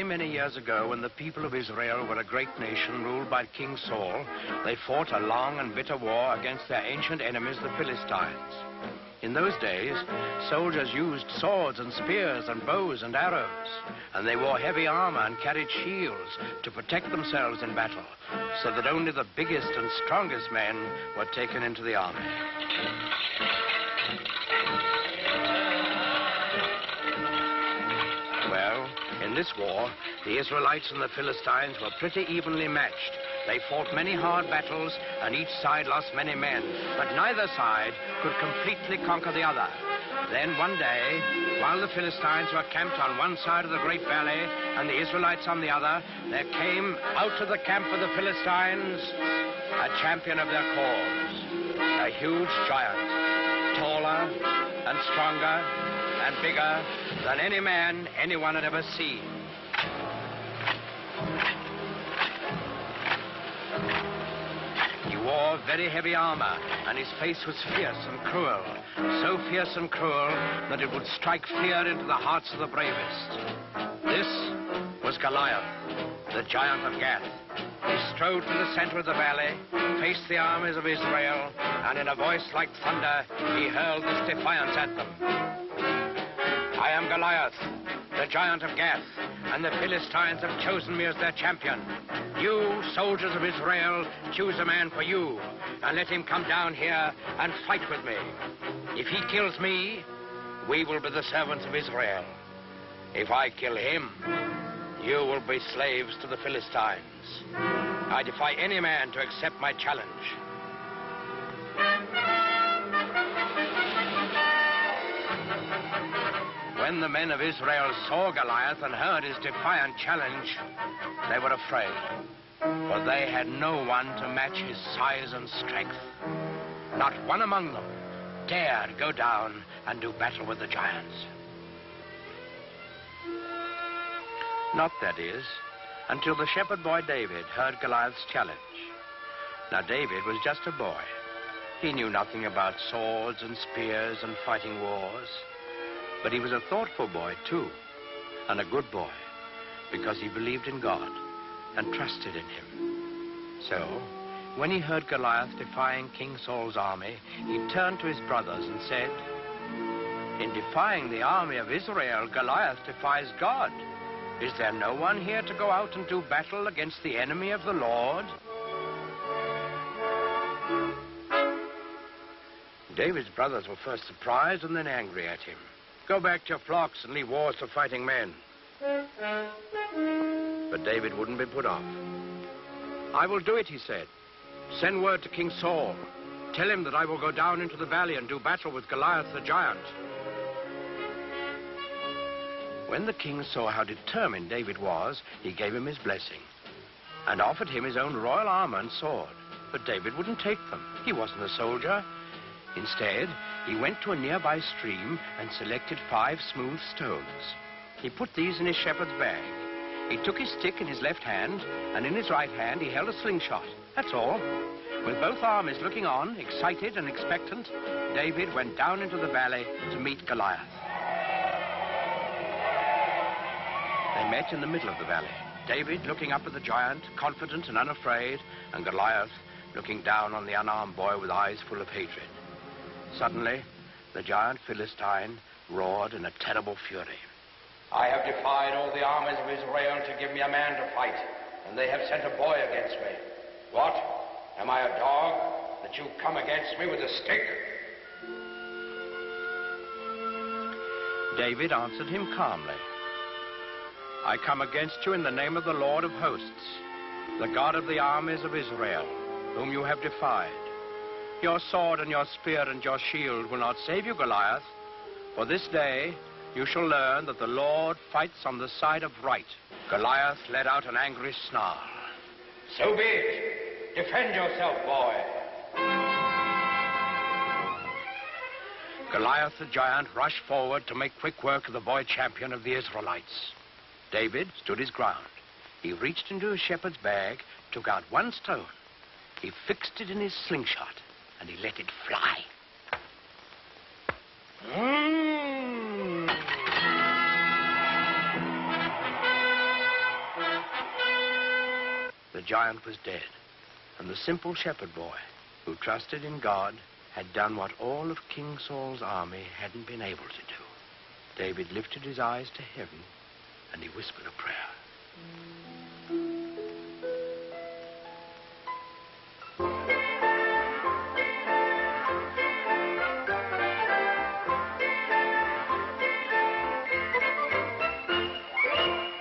Many years ago, when the people of Israel were a great nation ruled by King Saul, they fought a long and bitter war against their ancient enemies, the Philistines. In those days, soldiers used swords and spears and bows and arrows, and they wore heavy armor and carried shields to protect themselves in battle, so that only the biggest and strongest men were taken into the army. Well, in this war, the Israelites and the Philistines were pretty evenly matched. They fought many hard battles, and each side lost many men, but neither side could completely conquer the other. Then one day, while the Philistines were camped on one side of the great valley and the Israelites on the other, there came out of the camp of the Philistines a champion of their cause, a huge giant, taller and stronger and bigger than any man anyone had ever seen. He wore very heavy armor, and his face was fierce and cruel, so fierce and cruel that it would strike fear into the hearts of the bravest. This was Goliath, the giant of Gath. He strode to the center of the valley, faced the armies of Israel, and in a voice like thunder, he hurled this defiance at them. I am Goliath, the giant of Gath, and the Philistines have chosen me as their champion. You, soldiers of Israel, choose a man for you, and let him come down here and fight with me. If he kills me, we will be the servants of Israel. If I kill him, you will be slaves to the Philistines. I defy any man to accept my challenge. When the men of Israel saw Goliath and heard his defiant challenge, they were afraid, for they had no one to match his size and strength. Not one among them dared go down and do battle with the giants. Not, that is, until the shepherd boy David heard Goliath's challenge. Now, David was just a boy. He knew nothing about swords and spears and fighting wars. But he was a thoughtful boy, too, and a good boy, because he believed in God and trusted in him. So, when he heard Goliath defying King Saul's army, he turned to his brothers and said, "In defying the army of Israel, Goliath defies God. Is there no one here to go out and do battle against the enemy of the Lord?" David's brothers were first surprised and then angry at him. "Go back to your flocks and leave wars to fighting men." But David wouldn't be put off. "I will do it," he said. "Send word to King Saul. Tell him that I will go down into the valley and do battle with Goliath the giant." When the king saw how determined David was, he gave him his blessing and offered him his own royal armor and sword. But David wouldn't take them. He wasn't a soldier. Instead, he went to a nearby stream and selected 5 smooth stones. He put these in his shepherd's bag. He took his stick in his left hand, and in his right hand he held a slingshot. That's all. With both armies looking on, excited and expectant, David went down into the valley to meet Goliath. They met in the middle of the valley. David looking up at the giant, confident and unafraid, and Goliath looking down on the unarmed boy with eyes full of hatred. Suddenly, the giant Philistine roared in a terrible fury. "I have defied all the armies of Israel to give me a man to fight, and they have sent a boy against me. What? Am I a dog that you come against me with a stick?" David answered him calmly. "I come against you in the name of the Lord of hosts, the God of the armies of Israel, whom you have defied. Your sword and your spear and your shield will not save you, Goliath, for this day you shall learn that the Lord fights on the side of right." Goliath let out an angry snarl. So be it. Defend yourself, boy. Goliath the giant rushed forward to make quick work of the boy champion of the Israelites. David stood his ground. He reached into his shepherd's bag, took out one stone. He fixed it in his slingshot, and he let it fly. The giant was dead, and the simple shepherd boy, who trusted in God, had done what all of King Saul's army hadn't been able to do. David lifted his eyes to heaven, and he whispered a prayer.